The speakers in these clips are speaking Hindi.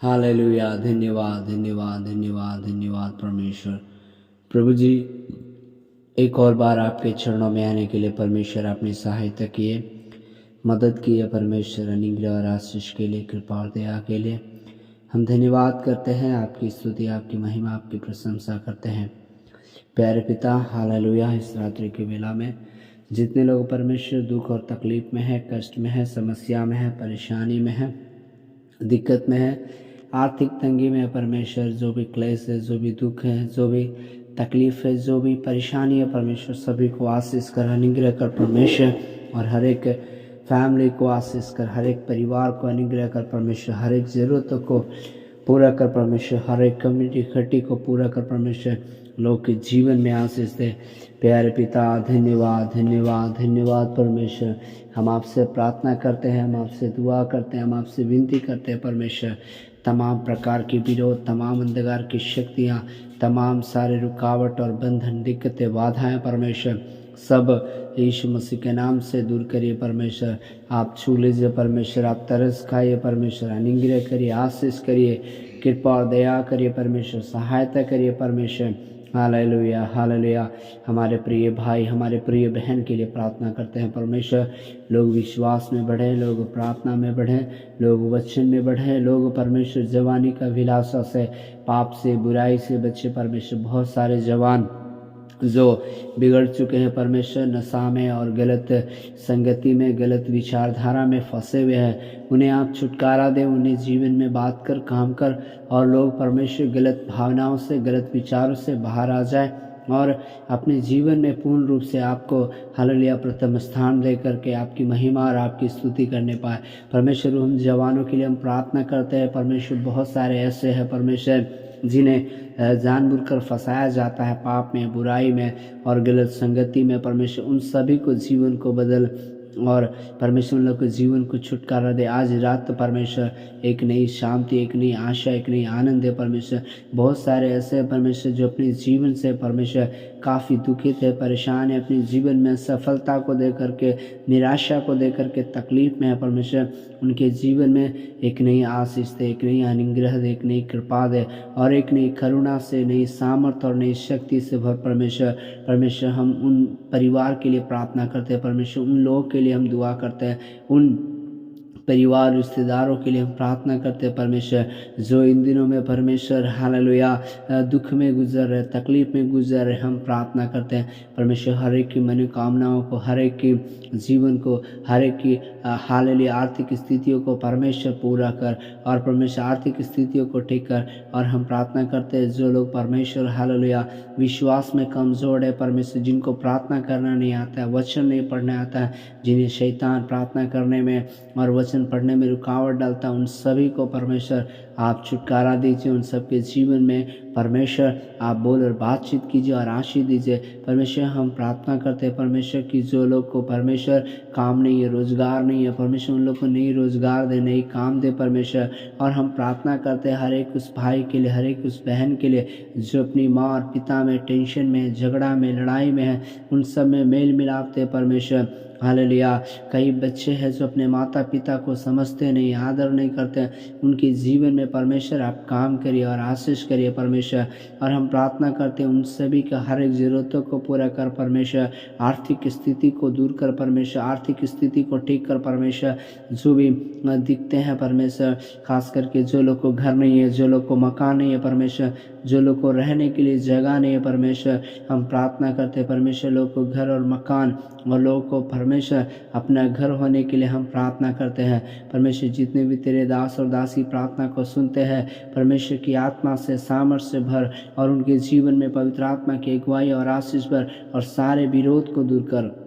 हालेलुया। धन्यवाद धन्यवाद धन्यवाद धन्यवाद परमेश्वर। प्रभु जी, एक और बार आपके चरणों में आने के लिए परमेश्वर आपने सहायता किए, मदद की है परमेश्वर। अनुग्रह और आशीष के लिए, कृपा और दया के लिए हम धन्यवाद करते हैं। आपकी स्तुति, आपकी महिमा, आपकी प्रशंसा करते हैं प्यारे पिता। हालेलुया। इस रात्रि की वेला में जितने लोग परमेश्वर दुख और तकलीफ में है, कष्ट में है, समस्या में है, परेशानी में है, दिक्कत में है, आर्थिक तंगी में है परमेश्वर, जो भी क्लेश है, जो भी दुख है, जो भी तकलीफ है, जो भी परेशानी है परमेश्वर, सभी को आशीष कर, अनुग्रह कर परमेश्वर। और हर एक फैमिली को आशीष कर, हर एक परिवार को अनुग्रह कर परमेश्वर, हर एक ज़रूरतों को पूरा कर परमेश्वर, हर एक कम्युनिटी इकट्ठी को पूरा कर परमेश्वर, लोग के जीवन में आशीष दे प्यारे पिता। धन्यवाद धन्यवाद धन्यवाद परमेश्वर। हम आपसे प्रार्थना करते हैं, हम आपसे दुआ करते हैं, हम आपसे विनती करते हैं परमेश्वर। तमाम प्रकार की विरोध, तमाम अंधकार की शक्तियाँ, तमाम सारे रुकावट और बंधन, दिक्कतें, बाधाएं परमेश्वर, सब यीशु मसीह के नाम से दूर करिए परमेश्वर। आप छू लीजिए परमेश्वर, आप तरस खाइए परमेश्वर, अनुग्रह करिए, आशीष करिए, कृपा और दया करिए परमेश्वर, सहायता करिए परमेश्वर। Hallelujah hallelujah. हमारे प्रिय भाई, हमारे प्रिय बहन के लिए प्रार्थना करते हैं परमेश्वर। लोग विश्वास में बढ़े, लोग प्रार्थना में बढ़े, लोग वचन में बढ़े, लोग परमेश्वर जवानी का विलासा से, पाप से, बुराई से बचे परमेश्वर। बहुत सारे जवान जो बिगड़ चुके हैं परमेश्वर, नशा में और गलत संगति में, गलत विचारधारा में फंसे हुए हैं, उन्हें आप छुटकारा दें, उन्हें जीवन में बात कर, काम कर, और लोग परमेश्वर गलत भावनाओं से, गलत विचारों से बाहर आ जाए और अपने जीवन में पूर्ण रूप से आपको हालेलुया प्रथम स्थान दे करके आपकी महिमा और आपकी स्तुति करने पाए परमेश्वर। उन जवानों के लिए हम प्रार्थना करते हैं परमेश्वर। बहुत सारे ऐसे हैं परमेश्वर जिन्हें जानबूझकर फंसाया जाता है पाप में, बुराई में और गलत संगति में परमेश्वर। उन सभी को जीवन को बदल और परमेश्वर उन लोग के जीवन को छुटकारा दे। आज रात परमेश्वर एक नई शांति, एक नई आशा, एक नई आनंद है परमेश्वर। बहुत सारे ऐसे हैं परमेश्वर जो अपने जीवन से परमेश्वर काफ़ी दुखित है, परेशान है, अपने जीवन में सफलता को दे करके, निराशा को दे करके तकलीफ में है परमेश्वर। उनके जीवन में एक नई आशीष दे, एक नई अनुग्रह दे, एक नई कृपा दे और एक नई करुणा से, नई सामर्थ और नई शक्ति से भर परमेश्वर। परमेश्वर हम उन परिवार के लिए प्रार्थना करते हैं परमेश्वर, उन लोगों के लिए हम दुआ करते हैं, उन परिवार रिश्तेदारों के लिए हम प्रार्थना करते हैं परमेश्वर, जो इन दिनों में परमेश्वर हालेलुया दुख में गुजर रहे, तकलीफ में गुजर रहे। हम प्रार्थना करते हैं परमेश्वर, हर एक की मनोकामनाओं को, हर एक की जीवन को, हर एक की हालेलुया आर्थिक स्थितियों को परमेश्वर पूरा कर और परमेश्वर आर्थिक स्थितियों को ठीक कर। और हम प्रार्थना करते हैं जो लोग परमेश्वर हालेलुया विश्वास में कमज़ोर है परमेश्वर, जिनको प्रार्थना करना नहीं आता है, वचन नहीं पढ़ना आता है, जिन्हें शैतान प्रार्थना करने में और वचन पढ़ने में रुकावट डालता है, उन सभी को परमेश्वर आप छुटकारा दीजिए। उन सबके जीवन में परमेश्वर आप बोल और बातचीत कीजिए और आशीष दीजिए परमेश्वर। हम प्रार्थना करते हैं परमेश्वर कि जो लोग को परमेश्वर काम नहीं है, रोजगार नहीं है परमेश्वर, उन लोग को नई रोजगार दे, नई काम दे परमेश्वर। और हम प्रार्थना करते हैं हर एक उस भाई के लिए, हर एक उस बहन के लिए जो अपनी माँ और पिता में टेंशन में, झगड़ा में, लड़ाई में है, उन सब में मेल मिलाप दे परमेश्वर। हालेलुया। कई बच्चे हैं जो अपने माता पिता को समझते नहीं, आदर नहीं करते, उनके जीवन में परमेश्वर आप काम करिए और आशीष करिए परमेश्वर। और हम प्रार्थना करते हैं उन सभी का हर एक ज़रूरतों को पूरा कर परमेश्वर, आर्थिक स्थिति को दूर कर परमेश्वर, आर्थिक स्थिति को ठीक कर परमेश्वर। जो भी दिखते हैं परमेश्वर, खास करके जो लोग को घर नहीं है, जो लोग को मकान नहीं है परमेश्वर, जो लोग को रहने के लिए जगह नहीं है परमेश्वर, हम प्रार्थना करते हैं परमेश्वर लोग को घर और मकान और लोगों को परमेश्वर अपना घर होने के लिए हम प्रार्थना करते हैं परमेश्वर। जितने भी तेरे दास और दासी प्रार्थना को सुनते हैं परमेश्वर की आत्मा से, सामर्थ से भर और उनके जीवन में पवित्र आत्मा की अगुवाई और आशीष भर और सारे विरोध को दूर कर।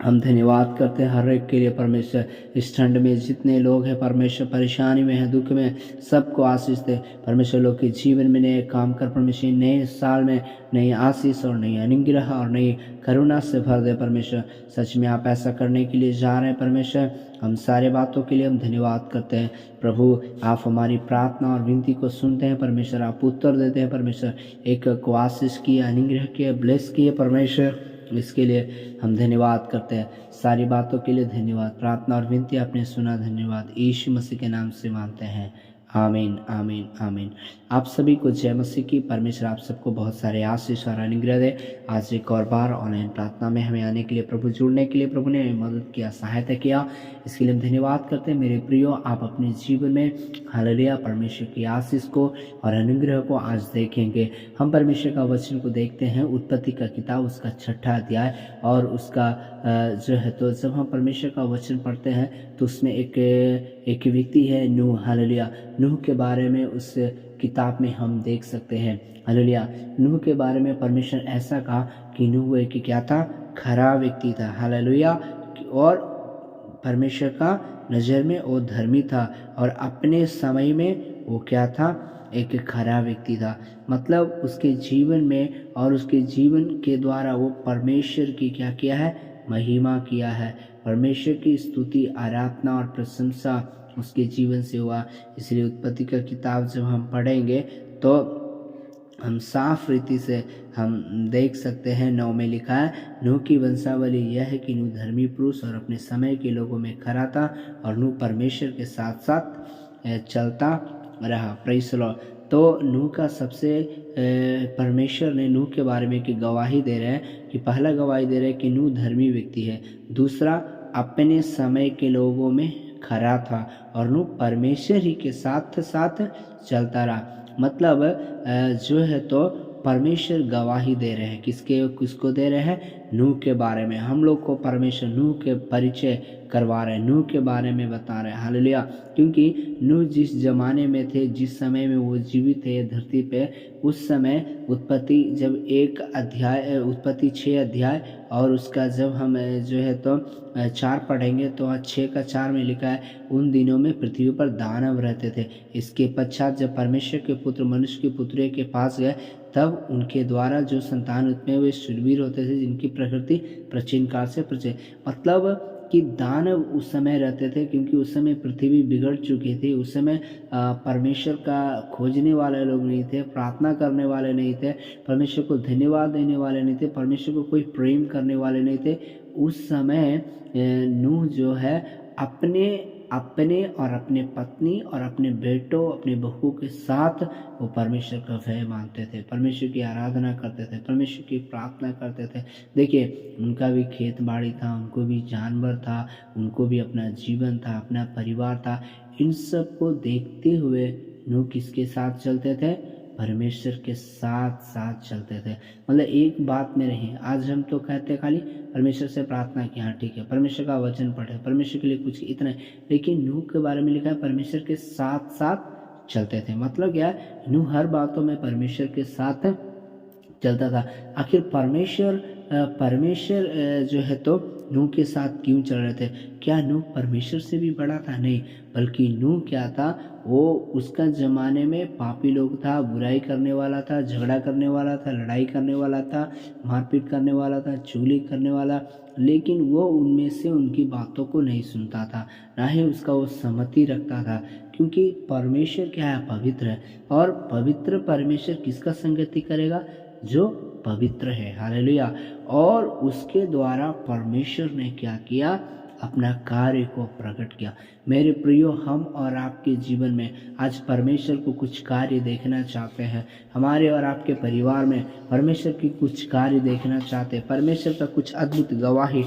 हम धन्यवाद करते हैं हर एक के लिए परमेश्वर। इस ठंड में जितने लोग हैं परमेश्वर परेशानी में हैं, दुख में, सबको आशीष दे परमेश्वर। लोग के जीवन में नए काम कर परमेश्वर, नए साल में नई आशीष और नई अनुग्रह और नई करुणा से भर दे परमेश्वर। सच में आप ऐसा करने के लिए जा रहे हैं परमेश्वर। हम सारे बातों के लिए हम धन्यवाद करते हैं प्रभु। आप हमारी प्रार्थना और विनती को सुनते हैं परमेश्वर, आप उत्तर देते हैं परमेश्वर। एक को आशीष किए, अनुग्रह किए, ब्लेस किए परमेश्वर, इसके लिए हम धन्यवाद करते हैं। सारी बातों के लिए धन्यवाद। प्रार्थना और विनती आपने सुना, धन्यवाद। यीशु मसीह के नाम से मांगते हैं, आमीन आमीन आमीन। आप सभी को जय मसीह की। परमेश्वर आप सबको बहुत सारे आशीष और अनुग्रह दे। आज एक और बार ऑनलाइन प्रार्थना में हमें आने के लिए, प्रभु जुड़ने के लिए प्रभु ने हमें मदद किया, सहायता किया, इसके लिए हम धन्यवाद करते हैं। मेरे प्रियो, आप अपने जीवन में हालेलुया परमेश्वर की आशीष को और अनुग्रह को आज देखेंगे। हम परमेश्वर का वचन को देखते हैं, उत्पत्ति का किताब उसका 6ठा अध्याय और उसका जो है, तो जब हम परमेश्वर का वचन पढ़ते हैं तो उसमें एक व्यक्ति है नूह। हालेलुया, नूह के बारे में उस किताब में हम देख सकते हैं। हालेलुया, नूह के बारे में परमेश्वर ऐसा कहा कि नूह एक क्या था, खरा व्यक्ति था। हालेलुया, और परमेश्वर का नज़र में वो धर्मी था और अपने समय में वो क्या था, एक खरा व्यक्ति था। मतलब उसके जीवन में और उसके जीवन के द्वारा वो परमेश्वर की क्या किया है, महिमा किया है। परमेश्वर की स्तुति, आराधना और प्रशंसा उसके जीवन से हुआ। इसलिए उत्पत्ति का किताब जब हम पढ़ेंगे तो हम साफ रीति से हम देख सकते हैं। 9 में लिखा है, नूह की वंशावली यह है कि नूह धर्मी पुरुष और अपने समय के लोगों में खरा था और नूह परमेश्वर के साथ साथ चलता रहा। Praise the Lord. तो नूह का सबसे परमेश्वर ने नूह के बारे में की गवाही दे रहे हैं कि पहला गवाही दे रहे हैं कि नूह धर्मी व्यक्ति है। दूसरा, अपने समय के लोगों में खरा था और नूह परमेश्वर ही के साथ साथ चलता रहा। मतलब जो है तो परमेश्वर गवाही दे रहे हैं, किसको दे रहे हैं, नूह के बारे में। हम लोग को परमेश्वर नूह के परिचय करवा रहे हैं, नूह के बारे में बता रहे हैं। हालेलुया, क्योंकि नूह जिस जमाने में थे, जिस समय में वो जीवित थे धरती पे, उस समय उत्पत्ति जब 1 अध्याय, उत्पत्ति 6 अध्याय और उसका जब हम जो है तो 4 पढ़ेंगे तो 6 का 4 में लिखा है, उन दिनों में पृथ्वी पर दानव रहते थे। इसके पश्चात जब परमेश्वर के पुत्र मनुष्य के पुत्रे के पास गए, तब उनके द्वारा जो संतान उत्पन्न हुए शूरवीर होते थे, जिनकी प्रकृति प्राचीन काल से प्रचलित। मतलब कि दानव उस समय रहते थे, क्योंकि उस समय पृथ्वी बिगड़ चुकी थी। उस समय परमेश्वर का खोजने वाले लोग नहीं थे, प्रार्थना करने वाले नहीं थे, परमेश्वर को धन्यवाद देने वाले नहीं थे, परमेश्वर को कोई प्रेम करने वाले नहीं थे। उस समय नूह जो है अपने और अपने पत्नी और अपने बेटों, अपने बहू के साथ वो परमेश्वर का भय मानते थे, परमेश्वर की आराधना करते थे, परमेश्वर की प्रार्थना करते थे। देखिए, उनका भी खेत बाड़ी था, उनको भी जानवर था, उनको भी अपना जीवन था, अपना परिवार था। इन सब को देखते हुए नूह किसके साथ चलते थे, परमेश्वर के साथ साथ चलते थे। मतलब एक बात में रहे। आज हम तो कहते हैं खाली परमेश्वर से प्रार्थना की, हाँ ठीक है, परमेश्वर का वचन पढ़े, परमेश्वर के लिए कुछ इतना है। लेकिन नूह के बारे में लिखा है परमेश्वर के साथ साथ चलते थे। मतलब क्या है, नूह हर बातों में परमेश्वर के साथ चलता था। आखिर परमेश्वर जो है तो नूह के साथ क्यों चल रहे थे? क्या नूह परमेश्वर से भी बड़ा था? नहीं, बल्कि नूह क्या था, वो उसका ज़माने में पापी लोग था, बुराई करने वाला था, झगड़ा करने वाला था, लड़ाई करने वाला था, मारपीट करने वाला था, चुगली करने वाला। लेकिन वो उनमें से उनकी बातों को नहीं सुनता था, ना ही उसका वो सहमति रखता था, क्योंकि परमेश्वर क्या है, पवित्र है। और पवित्र परमेश्वर किसका संगति करेगा? जो पवित्र है। हालेलुया। और उसके द्वारा परमेश्वर ने क्या किया, अपना कार्य को प्रकट किया। मेरे प्रियो, हम और आपके जीवन में आज परमेश्वर को कुछ कार्य देखना चाहते हैं। हमारे और आपके परिवार में परमेश्वर की कुछ कार्य देखना चाहते हैं, परमेश्वर का कुछ अद्भुत गवाही